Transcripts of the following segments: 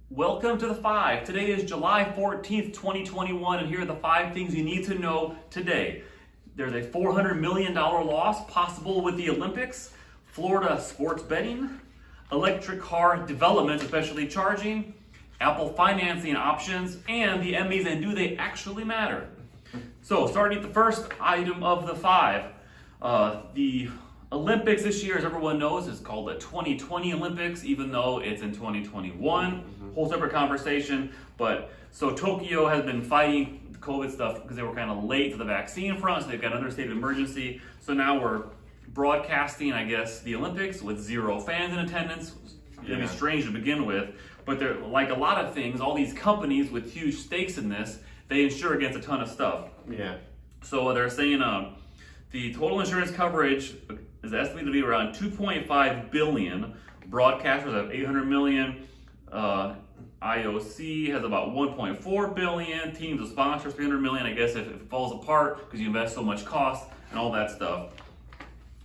Welcome to the 5. Today is July 14th, 2021, and here are the 5 things you need to know today. There's a $400 million loss possible with the Olympics, Florida sports betting, electric car development, especially charging, Apple financing options, and the Emmys, and do they actually matter? So, starting at the first item of the 5, the Olympics this year, as everyone knows, is called the 2020 Olympics, even though it's in 2021. Whole separate conversation. But so Tokyo has been fighting the COVID stuff because they were kind of late to the vaccine front, so they've got another state of emergency. So now we're broadcasting, I guess, the Olympics with 0 fans in attendance. It'd be strange to begin with, but they're like a lot of things. All these companies with huge stakes in this, they insure against a ton of stuff. Yeah. So they're saying the total insurance coverage is estimated to be around 2.5 billion. Broadcasters have 800 million. IOC has about 1.4 billion. Teams of sponsors 300 million. I guess if it falls apart because you invest so much cost and all that stuff.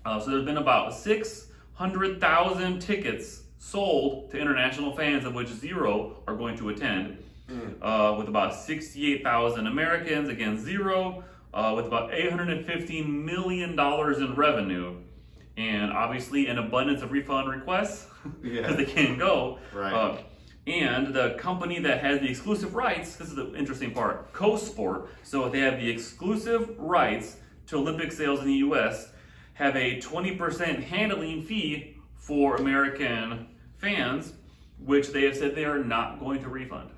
So there's been about 600,000 tickets sold to international fans, of which 0 are going to attend. With about 68,000 Americans, again 0. With about $815 million in revenue, and obviously an abundance of refund requests because they can't go. Right. And the company that has the exclusive rights, this is the interesting part, CoSport, so they have the exclusive rights to Olympic sales in the US, have a 20% handling fee for American fans, which they have said they are not going to refund.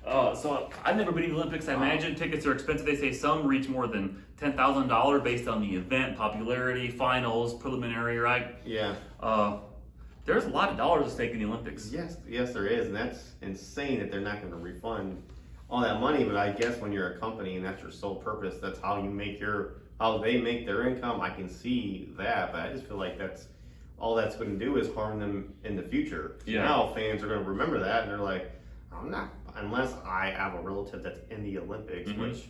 So I've never been to the Olympics. I imagine tickets are expensive. They say some reach more than $10,000 based on the event, popularity, finals, preliminary, right? Yeah. There's a lot of dollars at stake in the Olympics. Yes, there is, and that's insane that they're not going to refund all that money. But I guess when you're a company and that's your sole purpose, that's how they make their income. I can see that, but I just feel like that's all that's going to do is harm them in the future. So now fans are going to remember that, and they're like, I'm not. Unless I have a relative that's in the Olympics, which is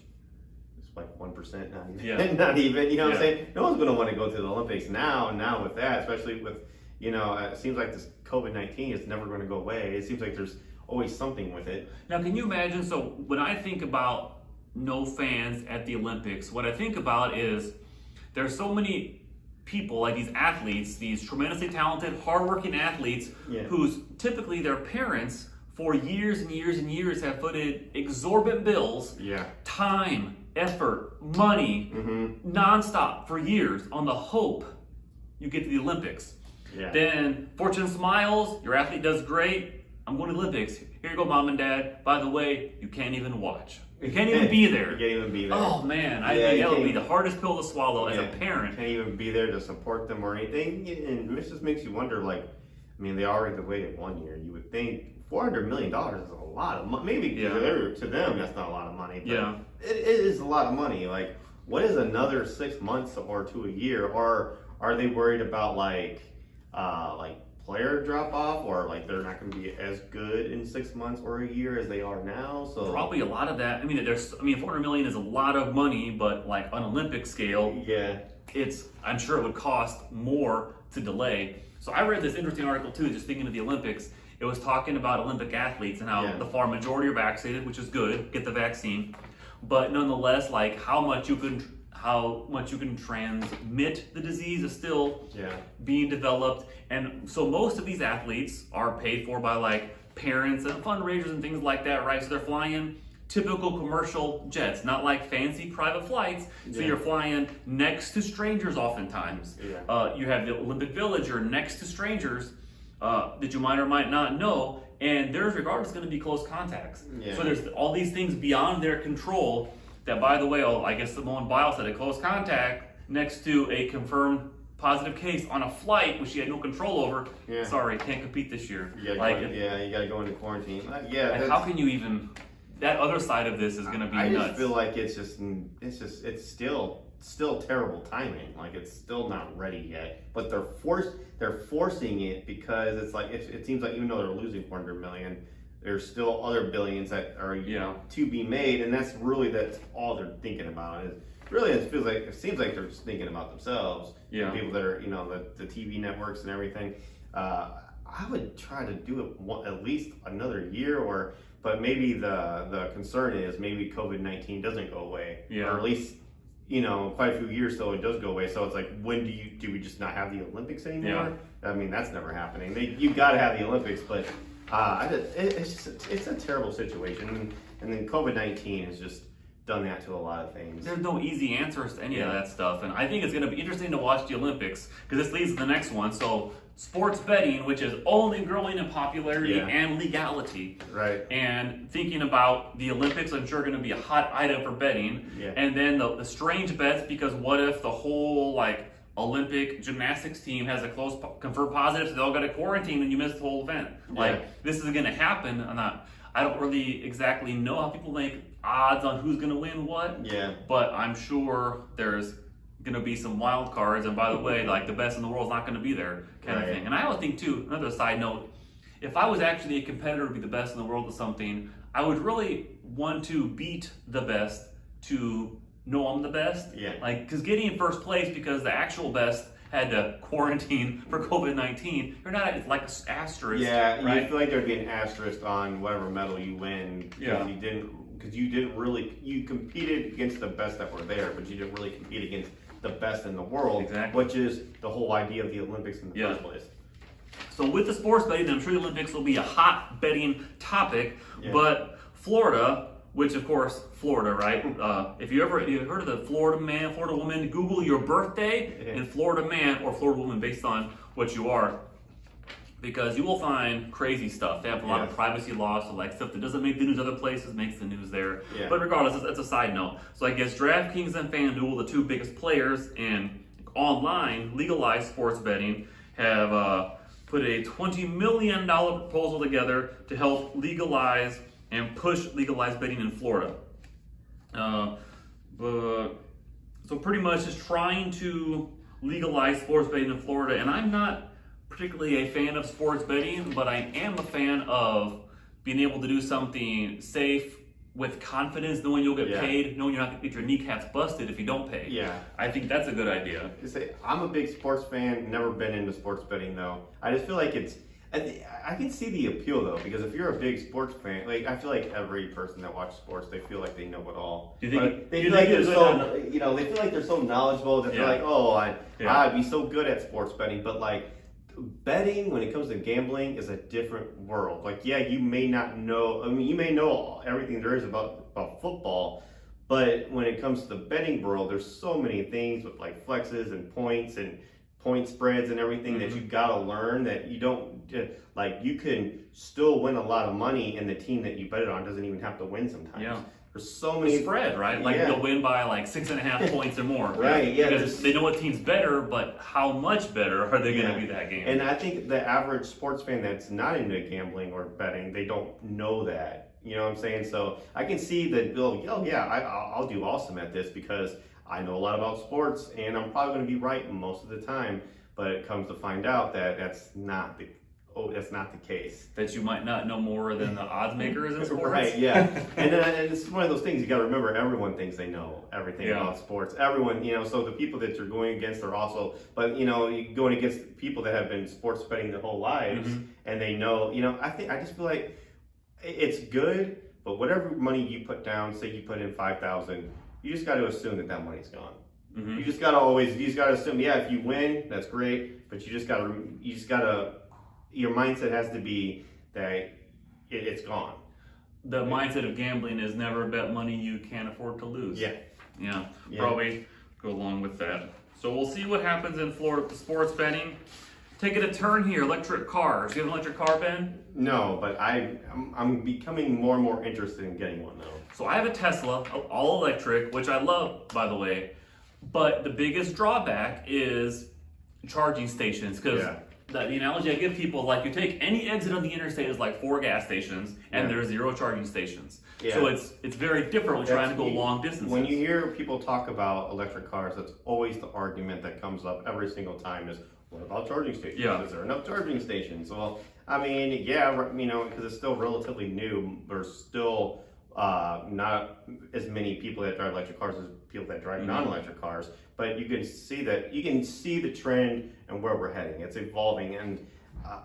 like 1%, not even, not even, you know what I'm saying? No one's going to want to go to the Olympics now with that, especially with, it seems like this COVID-19 is never going to go away. It seems like there's always something with it. Now, can you imagine, so when I think about no fans at the Olympics, what I think about is there's so many people, like these athletes, these tremendously talented, hardworking athletes, whose typically their parents for years and years and years have footed exorbitant bills, time, effort, money, nonstop for years on the hope you get to the Olympics. Then fortune smiles, your athlete does great, I'm going to the Olympics. Here you go, mom and dad. By the way, you can't even watch. You can't even be there. You can't even be there. Oh man, I think that would be the hardest pill to swallow as a parent. Can't even be there to support them or anything. And it just makes you wonder, like, I mean, they already waited 1 year. You would think $400 million is a lot of money. Maybe to them that's not a lot of money. But it is a lot of money. Like, what is another 6 months or to a year? Or are they worried about like player drop off, or like they're not going to be as good in 6 months or a year as they are now? So probably a lot of that. I mean, $400 million is a lot of money, but like on Olympic scale, I'm sure it would cost more to delay. So I read this interesting article too, just thinking of the Olympics. It was talking about Olympic athletes and how the far majority are vaccinated, which is good, get the vaccine. But nonetheless, like how much you can transmit the disease is still being developed. And so most of these athletes are paid for by like parents and fundraisers and things like that, right? So they're flying typical commercial jets, not like fancy private flights. So you're flying next to strangers oftentimes. You have the Olympic Village, you're next to strangers that you might or might not know, and there's regardless going to be close contacts. So there's all these things beyond their control that, by the way, I guess Simone Biles had a close contact next to a confirmed positive case on a flight which she had no control over. Sorry, can't compete this year. You gotta go into quarantine. And how can you even, that other side of this is going to be nuts. I just feel like it's still terrible timing. Like, it's still not ready yet, but they're forcing it because it's like it seems like even though they're losing 400 million, there's still other billions that are to be made, and that's all they're thinking about. It seems like they're just thinking about themselves. People that are the TV networks and everything. I would try to do it at least another year, but maybe the concern is maybe COVID-19 doesn't go away, or at least quite a few years till it does go away. So it's like, when do we just not have the Olympics anymore? Yeah. I mean, that's never happening. You got to have the Olympics, but it's a terrible situation, and then COVID-19 has just done that to a lot of things. There's no easy answers to any of that stuff, and I think it's going to be interesting to watch the Olympics, because this leads to the next one. So sports betting, which is only growing in popularity and legality. Right. And thinking about the Olympics, I'm sure going to be a hot item for betting. Yeah. And then the strange bets, because what if the whole Olympic gymnastics team has a close confirmed positive, so they all got to quarantine and you miss the whole event. This is going to happen. I don't really exactly know how people make odds on who's going to win what. Yeah. But I'm sure there's going to be some wild cards, and by the way, the best in the world is not going to be there, kind of thing. And I would think too, another side note, if I was actually a competitor to be the best in the world at something, I would really want to beat the best to know I'm the best. Yeah. Because getting in first place because the actual best had to quarantine for COVID-19, you're not, it's like an asterisk. Yeah, right? you feel like there'd be an asterisk on whatever medal you win. Yeah. You competed against the best that were there, but you didn't really compete against the best in the world, exactly. Which is the whole idea of the Olympics in the first place. So with the sports betting, I'm sure the Olympics will be a hot betting topic, but Florida, which of course, Florida, right? If you heard of the Florida man, Florida woman, Google your birthday and Florida man or Florida woman based on what you are. Because you will find crazy stuff. They have a lot of privacy laws, so stuff that doesn't make the news other places makes the news there. Yeah. But regardless, that's a side note. So I guess DraftKings and FanDuel, the two biggest players in online legalized sports betting, have put a $20 million proposal together to help legalize and push legalized betting in Florida. So pretty much just trying to legalize sports betting in Florida, and I'm not particularly a fan of sports betting, but I am a fan of being able to do something safe with confidence, knowing you'll get paid, knowing you're not going to get your kneecaps busted if you don't pay. Yeah. I think that's a good idea. I'm a big sports fan, never been into sports betting though. I just feel like I can see the appeal though, because if you're a big sports fan, I feel like every person that watches sports, they feel like they know it all. Do you think they feel like they're so knowledgeable that they're like, oh, I'd be so good at sports betting, but betting, when it comes to gambling, is a different world. You may not know, you may know everything there is about football, but when it comes to the betting world, there's so many things with flexes and points and point spreads and everything that you gotta learn, that you don't, you can still win a lot of money, and the team that you bet it on doesn't even have to win sometimes. Yeah. There's so many spread, right? They'll win by 6.5 points or more. Right, yeah. Because they know what team's better, but how much better are they going to be that game? And I think the average sports fan that's not into gambling or betting, they don't know that. You know what I'm saying? So I can see that, I'll do awesome at this because I know a lot about sports, and I'm probably going to be right most of the time. But it comes to find out that that's not the case. That you might not know more than the odds makers in sports. Right, yeah. and it's one of those things, you got to remember, everyone thinks they know everything about sports. Everyone, so the people that you're going against are also, but you're going against people that have been sports betting their whole lives, and they know, I just feel like it's good, but whatever money you put down, say you put in $5,000, you just got to assume that money's gone. You just got to assume, if you win, that's great, but you just got to, your mindset has to be that it's gone. The mindset of gambling is never bet money you can't afford to lose. Yeah. Probably go along with that. So we'll see what happens in Florida with the sports betting. Taking a turn here, electric cars. You have an electric car, Ben? No, but I'm becoming more and more interested in getting one though. So I have a Tesla, all electric, which I love, by the way. But the biggest drawback is charging stations, because the analogy I give people is you take any exit on the interstate is 4 gas stations, and there's 0 charging stations. So it's very different when trying to go long distances. When you hear people talk about electric cars, that's always the argument that comes up every single time is, what about charging stations? Is there enough charging stations? Well, because it's still relatively new, there's still not as many people that drive electric cars as people that drive non-electric cars, but you can see the trend and where we're heading. It's evolving, and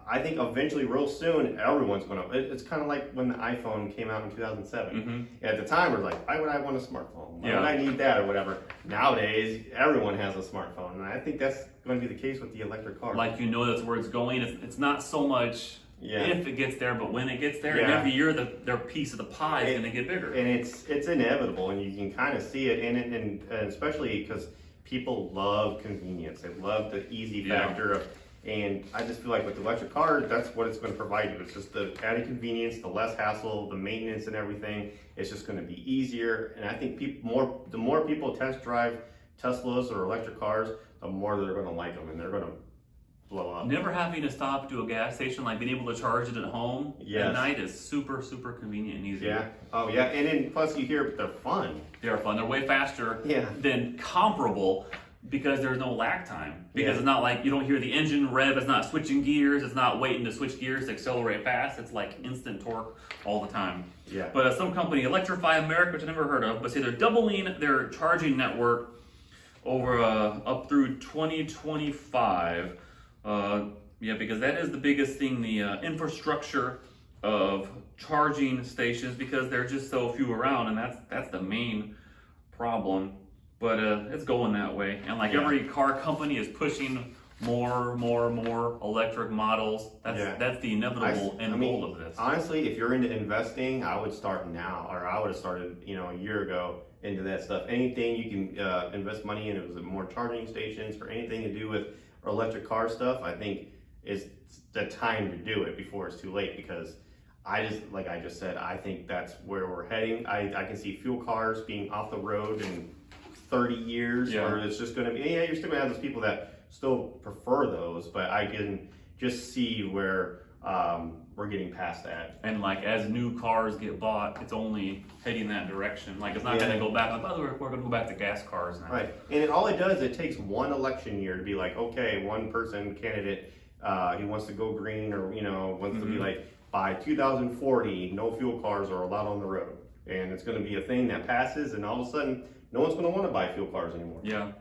I think eventually, real soon, everyone's going to. It's kind of like when the iPhone came out in 2007. At the time, we're like, why would I want a smartphone? Why would I need that or whatever? Nowadays, everyone has a smartphone, and I think that's going to be the case with the electric car. Like, that's where it's going. It's not so much if it gets there, but when it gets there. And every year, their piece of the pie is going to get bigger. And it's inevitable, and you can kind of see it, and especially because people love convenience. They love the easy factor of. And I just feel like with the electric car, that's what it's going to provide you. It's just the added convenience, the less hassle, the maintenance and everything. It's just going to be easier. And I think the more people test drive Teslas or electric cars, the more they're going to like them and they're going to blow up. Never having to stop to a gas station, like being able to charge it at home at night is super, super convenient and easy. Yeah. Oh, yeah. And then plus you hear they're fun. They are fun. They're way faster than comparable. Because there's no lag time. Because it's not like you don't hear the engine rev, it's not switching gears, it's not waiting to switch gears to accelerate fast. It's like instant torque all the time. Yeah. But some company, Electrify America, which I never heard of, but say they're doubling their charging network over up through 2025. Because that is the biggest thing, the infrastructure of charging stations, because there's just so few around, and that's the main problem. But it's going that way, and every car company is pushing more electric models. That's the inevitable end goal of this. Honestly, if you're into investing, I would start now, or I would have started, a year ago into that stuff. Anything you can invest money in, it was more charging stations or anything to do with electric car stuff. I think is the time to do it before it's too late, because like I just said, I think that's where we're heading. I can see fuel cars being off the road in 30 years, or it's just going to be, you're still going to have those people that still prefer those, but I can just see where we're getting past that. And as new cars get bought, it's only heading that direction. It's not going to go back. By the way, we're going to go back to gas cars now. Right. And all it does, it takes one election year to be like, okay, one person candidate, he wants to go green, or wants to be like, by 2040, no fuel cars are allowed on the road. And it's going to be a thing that passes, and all of a sudden, no one's going to want to buy fuel cars anymore. Yeah.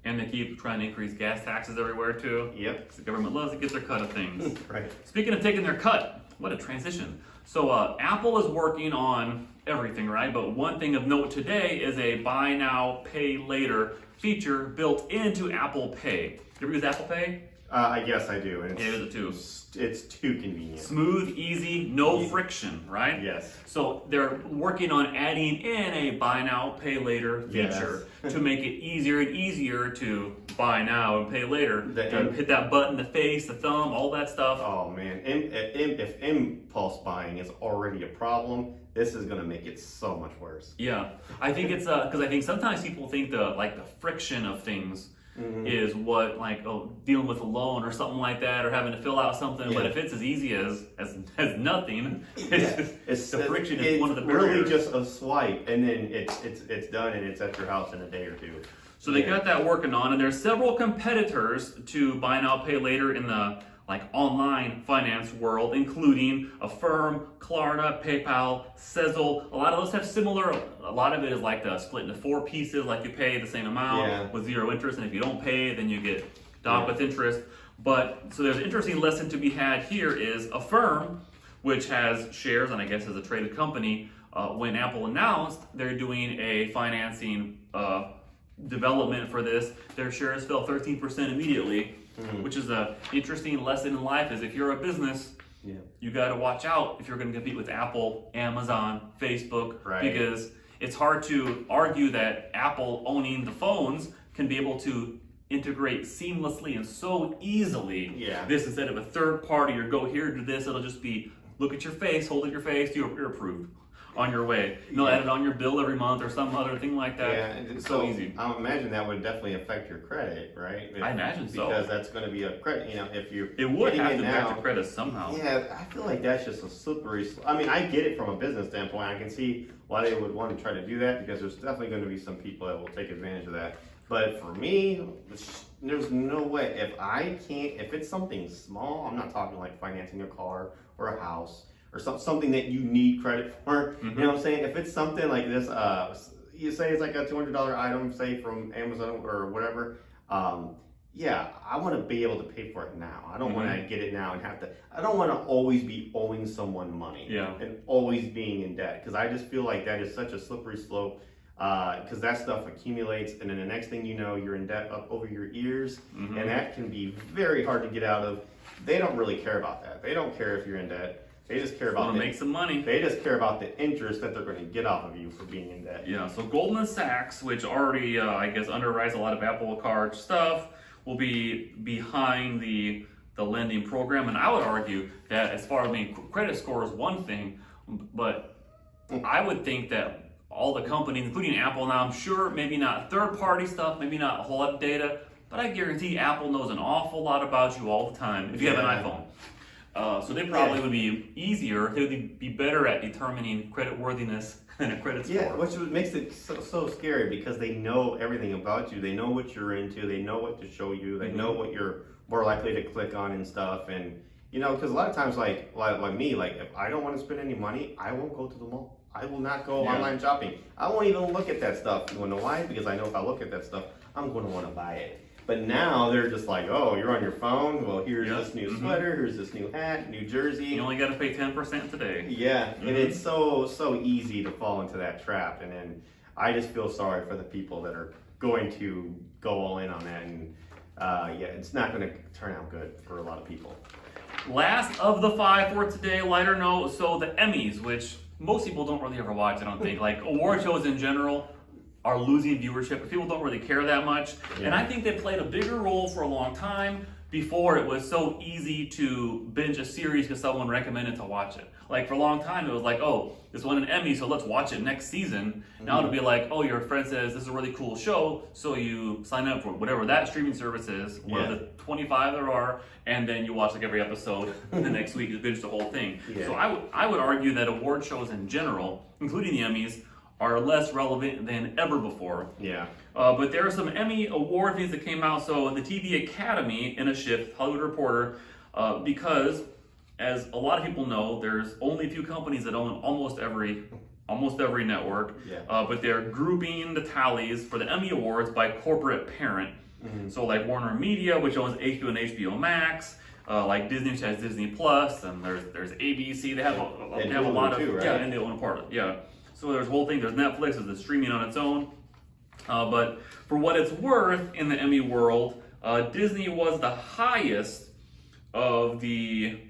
And they keep trying to increase gas taxes everywhere, too. Yep. The government loves to get their cut of things. Right. Speaking of taking their cut, what a transition. So Apple is working on everything, right? But one thing of note today is a buy now, pay later feature built into Apple Pay. You ever use Apple Pay? I guess I do. And it's too convenient. Smooth, easy, no friction, right? Yes. So they're working on adding in a buy now, pay later feature to make it easier and easier to buy now and pay later. Hit that button, the face, the thumb, all that stuff. Oh man, if impulse buying is already a problem, this is going to make it so much worse. Yeah, I think it's because I think sometimes people think the friction of things is what dealing with a loan or something like that, or having to fill out something. But if it's as easy as nothing, the friction is one of the barriers. Really just a swipe, and then it's done, and it's at your house in a day or two. So they got that working on, and there's several competitors to buy now, pay later in the online finance world, including Affirm, Klarna, PayPal, Sezzle. A lot of those have similar. A lot of it is the split into 4 pieces. You pay the same amount with 0 interest, and if you don't pay, then you get docked with interest. But so there's an interesting lesson to be had here. Is Affirm, which has shares, and I guess is a traded company. When Apple announced they're doing a financing development for this, their shares fell 13% immediately. Which is an interesting lesson in life, is if you're a business, you got to watch out if you're going to compete with Apple, Amazon, Facebook, because it's hard to argue that Apple owning the phones can be able to integrate seamlessly and so easily this instead of a third party, or go here, do this. It'll just be, look at your face, hold at your face, you're approved. On your way. They'll add it on your bill every month or some other thing like that. Yeah, it's so easy. I imagine that would definitely affect your credit, right? I imagine so. Because that's going to be a credit, if you... It would have to affect your credit somehow. Yeah, I feel like that's just a slippery... I mean, I get it from a business standpoint. I can see why they would want to try to do that, because there's definitely going to be some people that will take advantage of that. But for me, there's no way. If it's something small, I'm not talking financing a car or a house, or something that you need credit for. You know what I'm saying? If it's something like this, you say it's a $200 item, say from Amazon or whatever, yeah, I want to be able to pay for it now. I don't want Mm-hmm. to get it now and have to. I don't want to always be owing someone money. Yeah. And always being in debt, because I just feel like that is such a slippery slope. Because that stuff accumulates, and then the next thing you know, you're in debt up over your ears, Mm-hmm. and that can be very hard to get out of. They don't really care about that. They don't care if you're in debt. They just care about Want to make some money. They just care about the interest that they're going to get off of you for being in debt. Yeah, so Goldman Sachs, which already, I guess, underwrites a lot of Apple Card stuff, will be behind the lending program. And I would argue that as far as, I mean, credit score is one thing, but I would think that all the companies, including Apple, now I'm sure maybe not third-party stuff, maybe not a whole lot of data, but I guarantee Apple knows an awful lot about you all the time if you have an iPhone. So they probably would be easier, they would be better at determining credit worthiness than a credit score. Yeah, which makes it so scary, because they know everything about you. They know what you're into. They know what to show you. They know what you're more likely to click on and stuff. And, you know, because a lot of times, like me, like if I don't want to spend any money, I won't go to the mall. I will not go online shopping. I won't even look at that stuff. You know why? Because I know if I look at that stuff, I'm going to want to buy it. But now they're just like, oh, you're on your phone? Well, here's this new sweater, here's this new hat, new jersey. You only got to pay 10% today. Yeah, and it's so easy to fall into that trap. And then I just feel sorry for the people that are going to go all in on that. And yeah, it's not going to turn out good for a lot of people. Last of the 5 for today, lighter note. So the Emmys, which most people don't really ever watch, I don't think. Like award shows in general are losing viewership. People don't really care that much. Yeah. And I think they played a bigger role for a long time before it was so easy to binge a series because someone recommended to watch it. Like for a long time, it was like, oh, this won an Emmy, so let's watch it next season. Now it'll be like, oh, your friend says this is a really cool show, so you sign up for whatever that streaming service is, one of the 25 there are, and then you watch like every episode the next week, you binge the whole thing. Yeah. So I would argue that award shows in general, including the Emmys, are less relevant than ever before. Yeah. But there are some Emmy award things that came out. So the TV Academy, in a shift, Hollywood Reporter, because as a lot of people know, there's only a few companies that own almost every network. Yeah. But they're grouping the tallies for the Emmy Awards by corporate parent. So like Warner Media, which owns HBO and HBO Max. Like Disney, which has Disney Plus, and there's ABC. They have a lot of too, right? Yeah, and they own a part of it. Yeah. So there's a whole thing. There's Netflix, there's the streaming on its own. But for what it's worth in the Emmy world, Disney was the highest of the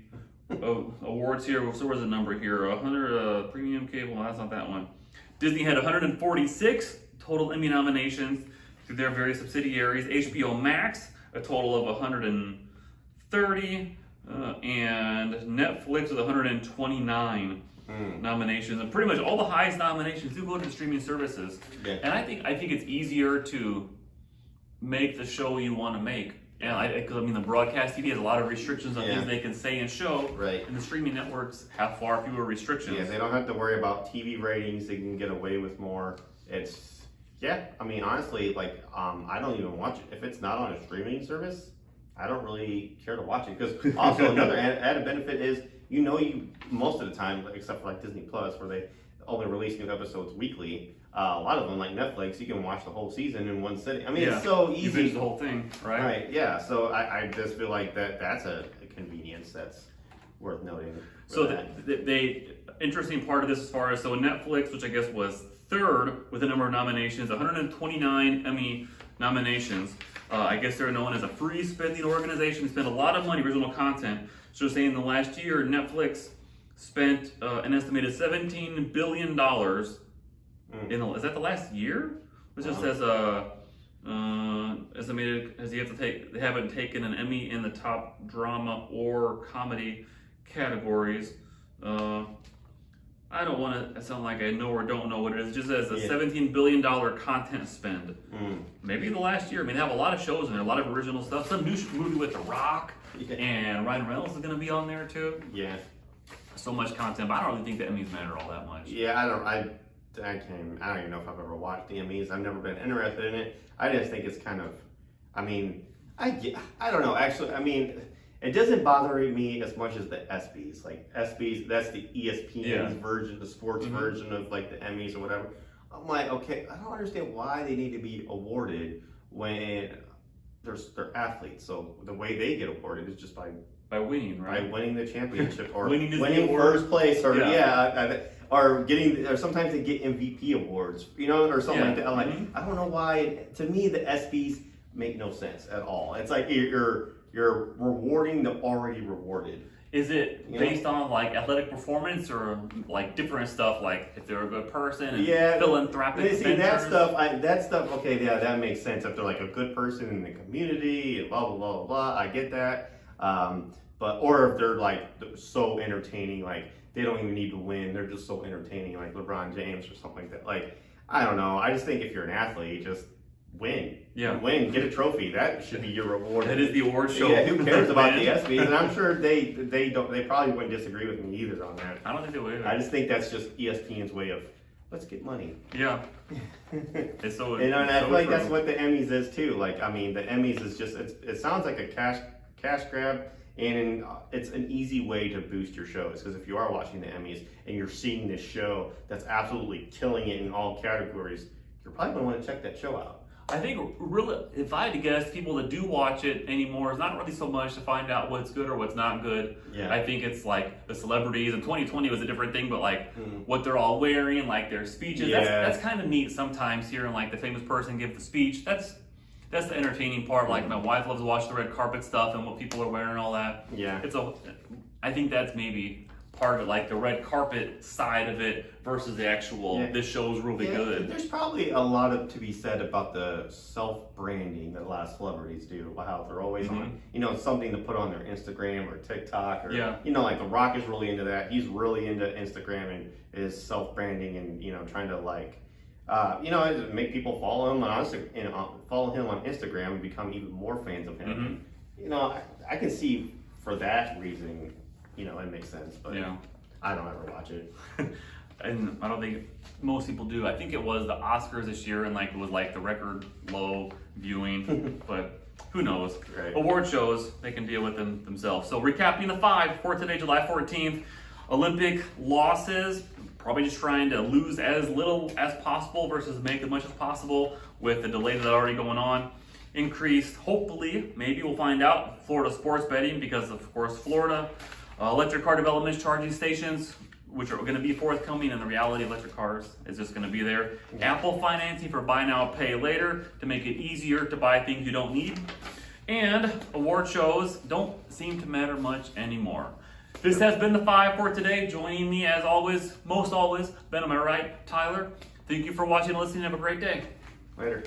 awards here. So where's the number here? 100 premium cable. No, that's not that one. Disney had 146 total Emmy nominations through their various subsidiaries. HBO Max, a total of 130, and Netflix with 129. Nominations, and pretty much all the highest nominations do go to the streaming services. Yeah. And I think it's easier to make the show you want to make. And because I mean, the broadcast TV has a lot of restrictions on things they can say and show. Right. And the streaming networks have far fewer restrictions. Yeah, they don't have to worry about TV ratings. They can get away with more. It's I mean, honestly, like I don't even watch it if it's not on a streaming service. I don't really care to watch it, because also another added benefit is, you most of the time, except for like Disney Plus, where they only release new episodes weekly, a lot of them, like Netflix, you can watch the whole season in one sitting. I mean, it's so easy. You binge the whole thing, right? Right, yeah. So I just feel like that's a convenience that's worth noting. So the interesting part of this, as far as, so Netflix, which I guess was third with a number of nominations, 129 Emmy nominations. I guess they're known as a free spending organization. They spend a lot of money, original content. So saying in the last year, Netflix spent an estimated $17 billion. Is that the last year? It just says estimated, as they haven't taken an Emmy in the top drama or comedy categories. I don't want to sound like I know or don't know what it is. It just says a $17 billion content spend. Maybe in the last year. I mean, they have a lot of shows in there, a lot of original stuff. Some new movie with The Rock, and Ryan Reynolds is going to be on there too. Yeah. So much content, but I don't really think the Emmys matter all that much. Yeah, I don't even know if I've ever watched the Emmys. I've never been interested in it. I just think it's kind of, I mean, I don't know. Actually, I mean, it doesn't bother me as much as the ESPYs. Like ESPYs, that's the ESPN's version, the sports version of like the Emmys or whatever. I'm like, okay, I don't understand why they need to be awarded when they're athletes, so the way they get awarded is just by winning, right? By winning the championship or winning first place, or or sometimes they get MVP awards, or something like that. I'm like, I don't know why. To me, the ESPYs make no sense at all. It's like you're rewarding the already rewarded. Is it based on like athletic performance or like different stuff, like if they're a good person and philanthropic See, that stuff, okay, yeah, that makes sense. If they're like a good person in the community and blah, blah, blah, blah, blah, I get that. Or if they're like so entertaining, like they don't even need to win, they're just so entertaining, like LeBron James or something like that. Like, I don't know. I just think if you're an athlete, just win. Yeah. Win, get a trophy. That should be your reward. That is the award show. Yeah, who cares about the ESPYs? And I'm sure they probably wouldn't disagree with me either on that. I don't think they would either. I just think that's just ESPN's way of, let's get money. Yeah. It's so and I feel like that's what the Emmys is too. Like, I mean, the Emmys is just, it sounds like a cash grab, and it's an easy way to boost your shows. Because if you are watching the Emmys and you're seeing this show that's absolutely killing it in all categories, you're probably going to want to check that show out. I think really, if I had to guess, people that do watch it anymore is not really so much to find out what's good or what's not good. Yeah. I think it's like the celebrities, and 2020 was a different thing, but like what they're all wearing, like their speeches. Yeah. That's kind of neat sometimes hearing like the famous person give the speech. That's the entertaining part. Like my wife loves to watch the red carpet stuff and what people are wearing and all that. Yeah. I think that's maybe part of it, like the red carpet side of it versus the actual, this show's really good. There's probably a lot to be said about the self-branding that a lot of celebrities do, how they're always on, something to put on their Instagram or TikTok, or, like The Rock is really into that. He's really into Instagram and is self-branding and, trying to like, make people follow him on Instagram and become even more fans of him. I can see for that reason, it makes sense, but I don't ever watch it. And I don't think most people do. I think it was the Oscars this year, and like it was like the record low viewing, but who knows? Right. Award shows, they can deal with them themselves. So recapping the 5 for today, July 14th, Olympic losses, probably just trying to lose as little as possible versus make as much as possible with the delay that's already going on. Increased, hopefully, maybe we'll find out, Florida sports betting, because of course Florida electric car development charging stations, which are going to be forthcoming, and the reality of electric cars is just going to be there. Apple financing for buy now, pay later to make it easier to buy things you don't need. And award shows don't seem to matter much anymore. This has been the 5 for today. Joining me as always, most always, Ben, am I right? Tyler, thank you for watching and listening. Have a great day. Later.